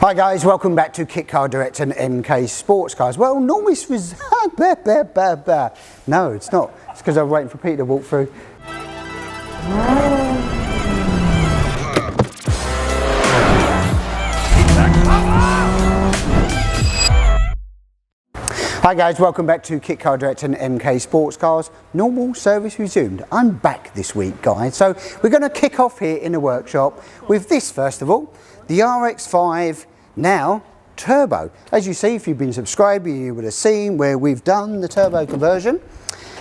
Hi guys, welcome back to Kit Car Direct and MK Sportscars. Well, normally it's no, it's not. It's because I'm waiting for Peter to walk through. Hi guys, welcome back to Kit Car Direct and MK Sportscars. Normal service resumed. I'm back this week, guys. So we're going to kick off here in the workshop with this first of all, the RX-5 now turbo. As you see, if you've been subscribing, you would have seen where we've done the turbo conversion,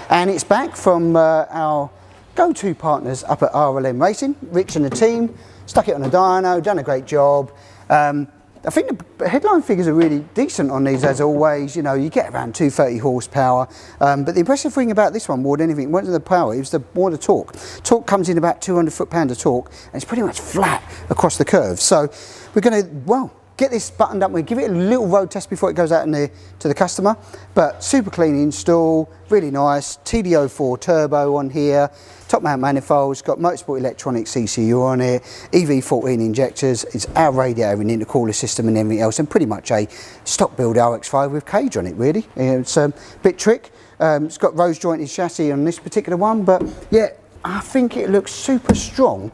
and it's back from our go-to partners up at RLM Racing. Rich and the team stuck it on a dyno, done a great job. I think the headline figures are really decent on these, as always. You know, you get around 230 horsepower, but the impressive thing about this one more than anything wasn't the power, it was more the torque. Torque comes in about 200 foot-pound of torque, and it's pretty much flat across the curve. So we're going to, well, get this buttoned up. We'll give it a little road test before it goes out to the customer, but super clean install, really nice. TD04 turbo on here, top mount manifolds, got motorsport electronics ECU on it, EV14 injectors, it's our radiator and intercooler system and everything else, and pretty much a stock build RX-5 with cage on it, really. It's a bit trick. It's got rose jointed chassis on this particular one, but yeah, I think it looks super strong.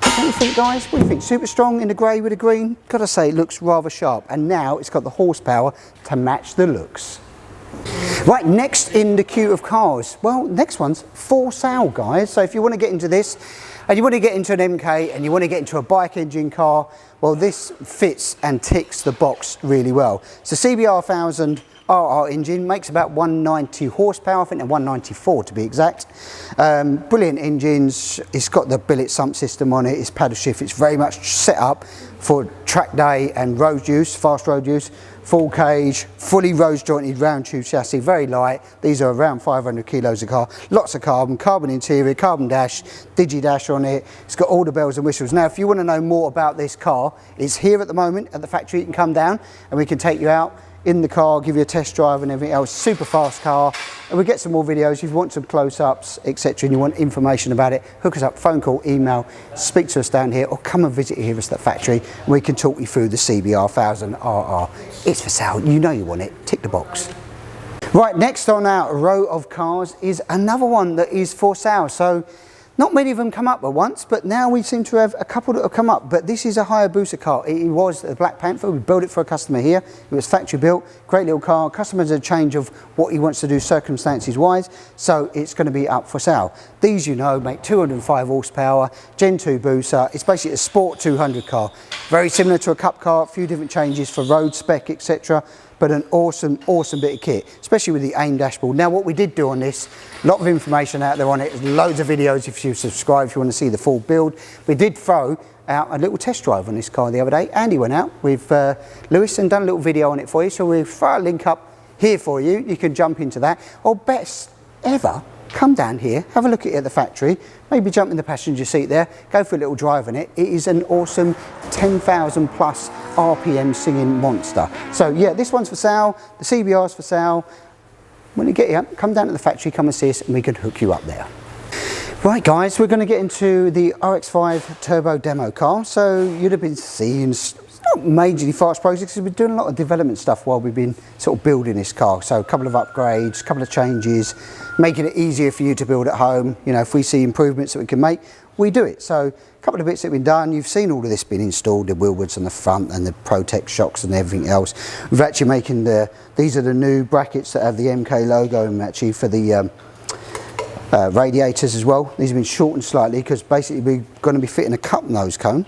What do you think, guys? What do you think? Super strong in the grey with the green? Gotta say, it looks rather sharp, and now it's got the horsepower to match the looks. Right, next in the queue of cars, well, next one's for sale, guys. So if you want to get into this, and you want to get into an MK, and you want to get into a bike engine car, well, this fits and ticks the box really well. It's a CBR1000RR engine, makes about 190 horsepower, I think they're 194 to be exact. Brilliant engines, it's got the billet sump system on it, it's paddle shift, it's very much set up for track day and road use, fast road use. Full cage, fully rose jointed round tube chassis, very light. These are around 500 kilos a car. Lots of carbon interior, carbon dash, digi dash on it. It's got all the bells and whistles. Now, if you want to know more about this car, it's here at the moment at the factory. You can come down and we can take you out in the car, give you a test drive and everything else. Super fast car, and we get some more videos. If you want some close-ups, etc., and you want information about it, hook us up, phone call, email, speak to us down here, or come and visit here at the factory, and we can talk you through the CBR1000RR. It's for sale. You know you want it. Tick the box. Right, next on our row of cars is another one that is for sale. So not many of them come up at once, but now we seem to have a couple that have come up. But this is a Hayabusa car. It was a Black Panther. We built it for a customer here. It was factory built. Great little car. Customer's a change of what he wants to do circumstances wise. So it's going to be up for sale. These, you know, make 205 horsepower, Gen 2 booster. It's basically a sport 200 car. Very similar to a cup car. A few different changes for road spec, etc. But an awesome, awesome bit of kit, especially with the AIM dashboard. Now, what we did do on this, a lot of information out there on it, loads of videos if you subscribe, if you want to see the full build. We did throw out a little test drive on this car the other day. Andy went out with Lewis and done a little video on it for you, so we'll throw a link up here for you. You can jump into that. Or best ever, come down here, have a look at it at the factory, maybe jump in the passenger seat there, go for a little drive in it. It is an awesome 10,000 plus RPM singing monster. So yeah, this one's for sale, the CBR's for sale. When you get here, come down to the factory, come and see us, and we can hook you up there. Right guys, we're going to get into the RX-5 turbo demo car. So you'd have been seeing, not majorly fast projects, because we've been doing a lot of development stuff while we've been sort of building this car. So a couple of upgrades, a couple of changes, making it easier for you to build at home. You know, if we see improvements that we can make, we do it. So a couple of bits that have been done. You've seen all of this being installed, the wheelwoods on the front and the Protect shocks and everything else. We've actually making these are the new brackets that have the MK logo in actually for the radiators as well. These have been shortened slightly because basically we're going to be fitting a cup nose cone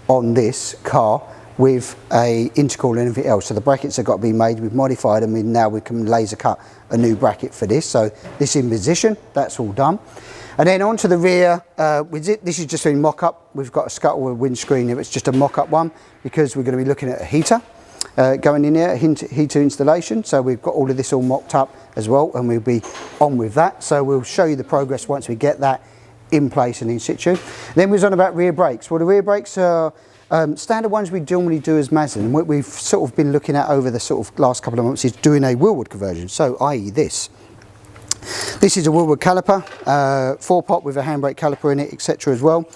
on this car with a intercooler and everything else. So the brackets have got to be made. We've modified them, and now we can laser cut a new bracket for this. So this in position, that's all done. And then onto the rear, this is just been mock-up. We've got a scuttle with windscreen here. It's just a mock-up one because we're going to be looking at a heater going in there, heater installation. So we've got all of this all mocked up as well, and we'll be on with that. So we'll show you the progress once we get that in place and in situ. Then we was on about rear brakes. Well, the rear brakes are standard ones we normally do as Mazda, and what we've sort of been looking at over the sort of last couple of months is doing a wheelwood conversion. So i.e. this. This is a wheelwood caliper, 4-pot with a handbrake caliper in it, etc. as well.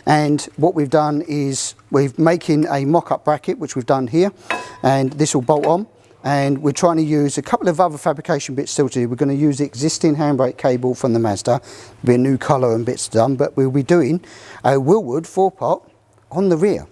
And what we've done is we're making a mock-up bracket, which we've done here, and this will bolt on. And we're trying to use a couple of other fabrication bits still to do. We're going to use the existing handbrake cable from the Mazda. There'll be a new colour and bits done, but we'll be doing a Willwood 4-pot on the rear.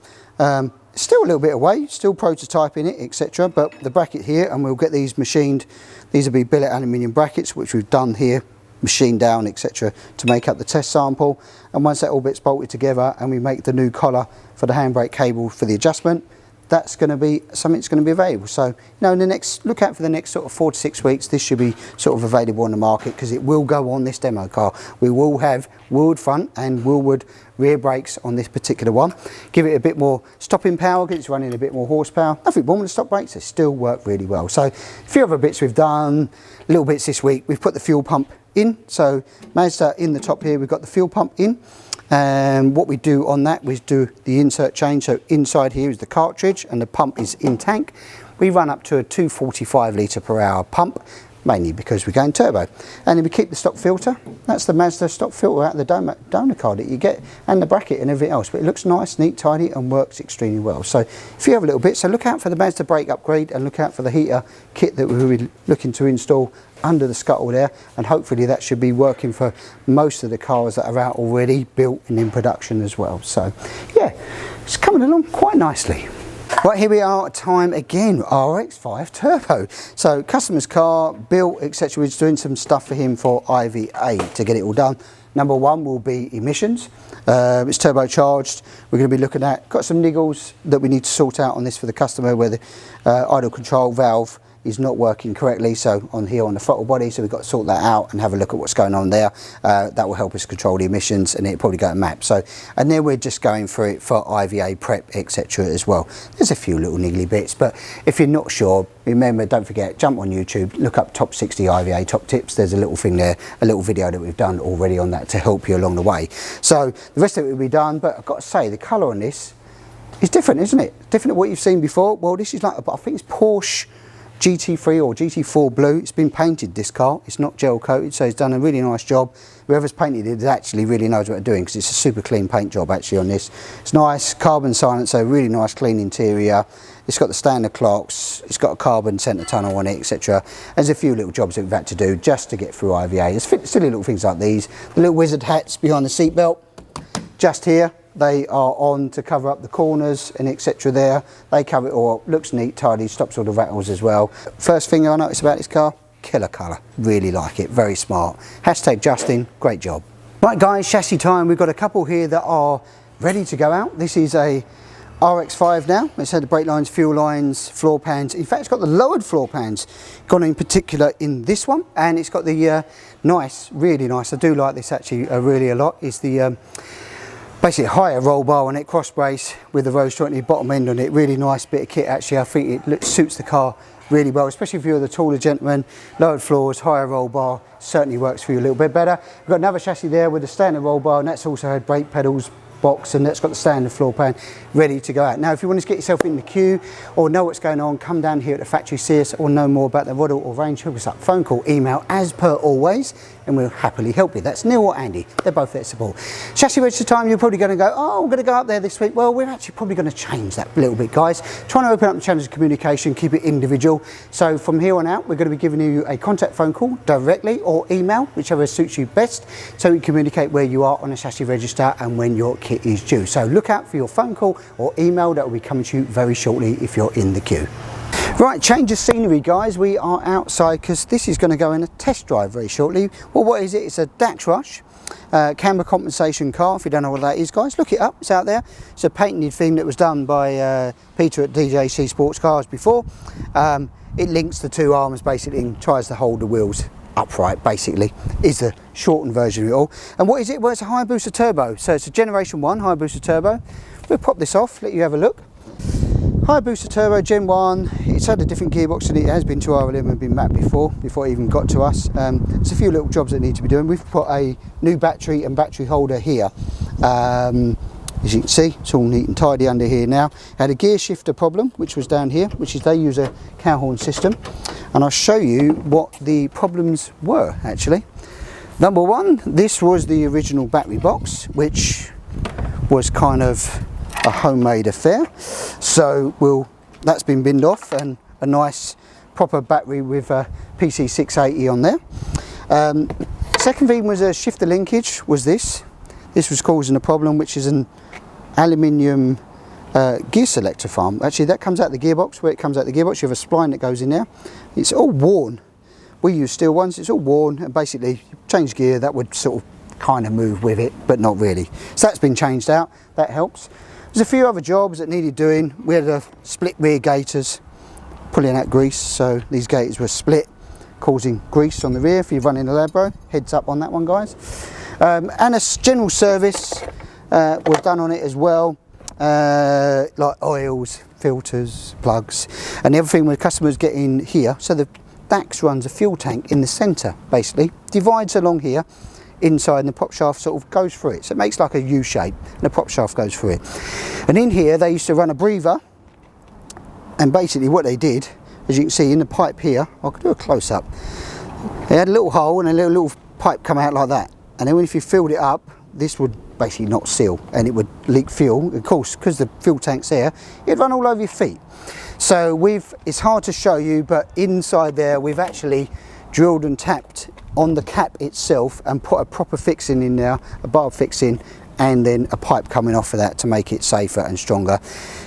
Still a little bit away, still prototyping it, etc. But the bracket here, and we'll get these machined. These will be billet aluminium brackets, which we've done here, machined down, etc. to make up the test sample. And once that all bit's bolted together and we make the new collar for the handbrake cable for the adjustment, that's going to be something that's going to be available. So, you know, in the next, look out for the next sort of 4 to 6 weeks, this should be sort of available on the market, because it will go on this demo car. We will have Willwood front and Willwood rear brakes on this particular one. Give it a bit more stopping power, because it's running a bit more horsepower. Nothing wrong with the stop brakes, they still work really well. So, a few other bits we've done, little bits this week. We've put the fuel pump in. So, Mazda in the top here, we've got the fuel pump in. And what we do on that, we do the insert change. So inside here is the cartridge and the pump is in tank. We run up to a 245 litre per hour pump, mainly because we're going turbo. And then we keep the stock filter. That's the Mazda stock filter out of the donor card that you get, and the bracket and everything else. But it looks nice, neat, tidy, and works extremely well. So if you have a little bit, so look out for the Mazda brake upgrade and look out for the heater kit that we'll be looking to install under the scuttle there, and hopefully that should be working for most of the cars that are out already, built and in production as well. So yeah, it's coming along quite nicely. Right, here we are, time again, RX-5 Turbo. So customer's car, built, etc. We're just doing some stuff for him for IVA to get it all done. Number one will be emissions. It's turbocharged. We're going to be looking at, got some niggles that we need to sort out on this for the customer, where the idle control valve is not working correctly, so on here on the throttle body, so we've got to sort that out and have a look at what's going on there. That will help us control the emissions, and it'll probably go to map. So, and then we're just going through it for IVA prep, etc. as well. There's a few little niggly bits, but if you're not sure, remember, don't forget, jump on YouTube, look up top 60 IVA top tips. There's a little thing there, a little video that we've done already on that to help you along the way. So the rest of it will be done, but I've got to say, the colour on this is different, isn't it? Different to what you've seen before. Well, this is like, I think it's Porsche GT3 or GT4 blue. It's been painted, this car. It's not gel coated, so it's done a really nice job. Whoever's painted it actually really knows what they're doing, because it's a super clean paint job actually on this. It's nice, carbon silencer, really nice clean interior. It's got the standard clocks, it's got a carbon centre tunnel on it, etc. There's a few little jobs that we've had to do just to get through IVA. There's silly little things like these. The little wizard hats behind the seat belt, just here. They are on to cover up the corners and etc. there. They cover it all up, looks neat, tidy, stops all the rattles as well. First thing I noticed about this car, killer colour, really like it, very smart. Hashtag Justin, great job. Right guys, chassis time. We've got a couple here that are ready to go out. This is a RX-5 now. It's had the brake lines, fuel lines, floor pans. In fact, it's got the lowered floor pans gone in particular in this one, and it's got the nice, really nice, I do like this actually really a lot, is the basically higher roll bar on it, cross brace with the rose jointed bottom end on it. Really nice bit of kit actually. I think it suits the car really well, especially if you're the taller gentleman. Lowered floors, higher roll bar certainly works for you a little bit better. We've got another chassis there with a standard roll bar, and that's also had brake pedals, box, and that's got the standard floor pan ready to go out. Now if you want to get yourself in the queue or know what's going on, come down here at the factory, see us, or know more about the model or range, hook us up, phone call, email, as per always, and we'll happily help you. That's Neil or Andy, they're both there to support. Chassis register time, you're probably going to go, oh, I'm going to go up there this week. Well, we're actually probably going to change that a little bit, guys. Trying to open up the channels of communication, keep it individual. So from here on out, we're going to be giving you a contact phone call directly or email, whichever suits you best, so we communicate where you are on the chassis register and when your kit is due. So look out for your phone call or email that will be coming to you very shortly if you're in the queue. Right, change of scenery guys, we are outside because this is going to go in a test drive very shortly. Well, what is it? It's a Dax Rush camber compensation car. If you don't know what that is guys, look it up, it's out there. It's a patented thing that was done by Peter at DJC Sportscars before. It links the two arms basically and tries to hold the wheels upright, basically, is the shortened version of it all. And what is it? Well, it's a Hayabusa Turbo. So it's a Generation 1 Hayabusa Turbo. We'll pop this off, let you have a look. Hayabusa Turbo Gen 1, it's had a different gearbox than it has been to RLM and been mapped before it even got to us. There's a few little jobs that need to be doing. We've put a new battery and battery holder here. As you can see, it's all neat and tidy under here now. Had a gear shifter problem, which was down here, which is they use a cow horn system. And I'll show you what the problems were actually. Number one, this was the original battery box, which was kind of a homemade affair. So that's been binned off, and a nice proper battery with a PC680 on there. Second thing was a shifter linkage. This was causing a problem, which is an aluminium gear selector farm. Actually, that comes out the gearbox. Where it comes out the gearbox, you have a spline that goes in there. It's all worn. We use steel ones. It's all worn, and basically you change gear, that would sort of kind of move with it, but not really. So that's been changed out. That helps. There's a few other jobs that needed doing. We had a split rear gaiters pulling out grease, so these gaiters were split, causing grease on the rear. If you're running a Labro, heads up on that one, guys. And a general service was done on it as well, like oils, filters, plugs, and everything with customers get in here. So the Dax runs a fuel tank in the centre, basically divides along here inside, and the prop shaft sort of goes through it, so it makes like a U shape and the prop shaft goes through it. And in here they used to run a breather, and basically what they did, as you can see in the pipe here, I could do a close-up, they had a little hole and a little pipe come out like that, and then if you filled it up, this would basically not seal and it would leak fuel. Of course, because the fuel tank's there, it'd run all over your feet. So it's hard to show you, but inside there we've actually drilled and tapped on the cap itself and put a proper fixing in there, a barb fixing, and then a pipe coming off of that to make it safer and stronger.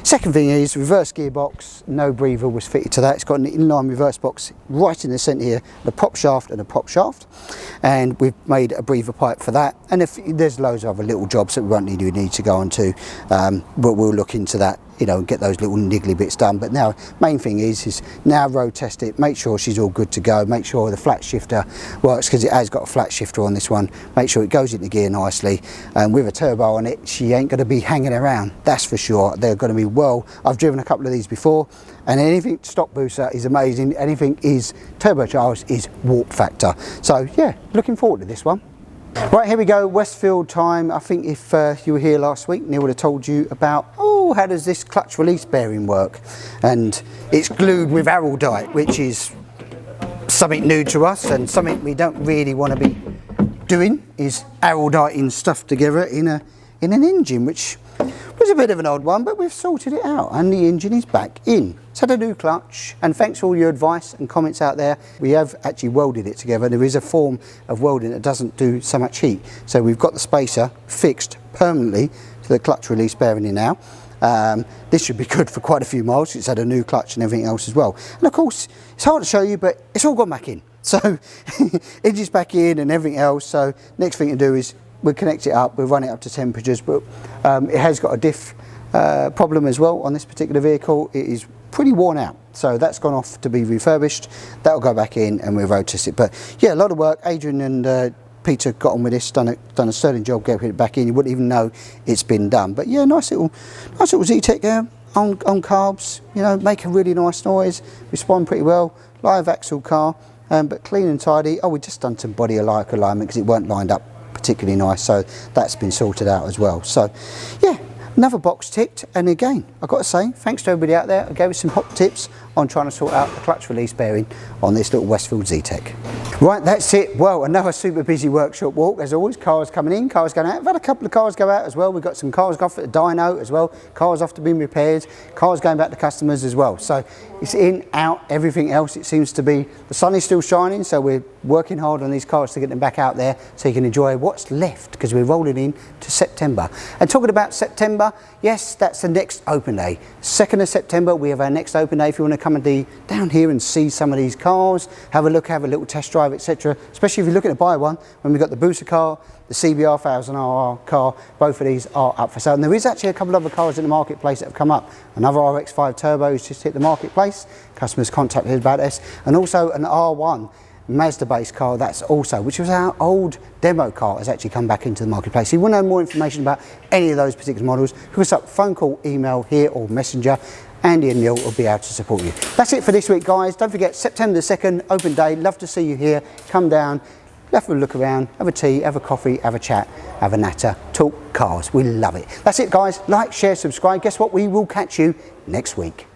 Second thing is reverse gearbox, no breather was fitted to that. It's got an inline reverse box right in the centre here, the prop shaft and a prop shaft, and we've made a breather pipe for that. And if there's loads of other little jobs that we won't need to go on to, but we'll look into that, you know, and get those little niggly bits done. But now main thing is now road test it, make sure she's all good to go, make sure the flat shifter works, because it has got a flat shifter on this one, make sure it goes into gear nicely, and with a turbo on it she ain't going to be hanging around, that's for sure. They're going to be well, I've driven a couple of these before, and anything stock booster is amazing, anything is turbocharged is warp factor. So yeah, looking forward to this one. Right, here we go, Westfield time. I think if you were here last week, Neil would have told you about, how does this clutch release bearing work? And it's glued with araldite, which is something new to us and something we don't really want to be doing, is aralditing stuff together in an engine, which was a bit of an odd one, but we've sorted it out and the engine is back in. It's had a new clutch, and thanks for all your advice and comments out there. We have actually welded it together. There is a form of welding that doesn't do so much heat. So we've got the spacer fixed permanently to the clutch release bearing in now. This should be good for quite a few miles. It's had a new clutch and everything else as well. And of course, it's hard to show you, but it's all gone back in. So engine's back in and everything else. So next thing to do is we'll connect it up, we'll run it up to temperatures, but it has got a diff problem as well on this particular vehicle. It is pretty worn out, so that's gone off to be refurbished. That'll go back in and we'll road test it. But yeah, a lot of work. Adrian and Peter got on with this, done a sterling job getting it back in. You wouldn't even know it's been done. But yeah, nice little Z-Tech there on carbs, you know, make a really nice noise, respond pretty well. Live axle car, but clean and tidy. We just done some body alignment because it weren't lined up particularly nice, so that's been sorted out as well. So yeah, another box ticked. And again, I've got to say thanks to everybody out there who gave us some hot tips on trying to sort out the clutch release bearing on this little Westfield Z-Tech. Right, that's it. Well, another super busy workshop walk as always. Cars coming in, cars going out. I've had a couple of cars go out as well. We've got some cars off at the dyno as well, cars off to be repaired, cars going back to customers as well. So it's in, out, everything else. It seems to be, the sun is still shining, so we're working hard on these cars to get them back out there so you can enjoy what's left, because we're rolling in to September. And talking about September, yes, that's the next open day. 2nd of September, we have our next open day. If you want to come and be down here and see some of these cars, have a look, have a little test drive, etc. Especially if you're looking to buy one, when we've got the Busa car, the CBR1000RR car, both of these are up for sale. And there is actually a couple of other cars in the marketplace that have come up. Another RX-5 Turbo has just hit the marketplace. Customers contacted us about this. And also an R1 Mazda-based car, that's also, which was our old demo car, has actually come back into the marketplace. If you want to know more information about any of those particular models, hook us up, phone call, email here or messenger. Andy and Neil will be able to support you. That's it for this week, guys. Don't forget, September the 2nd, open day. Love to see you here. Come down, have a look around, have a tea, have a coffee, have a chat, have a natter, talk cars. We love it. That's it, guys. Like, share, subscribe. Guess what? We will catch you next week.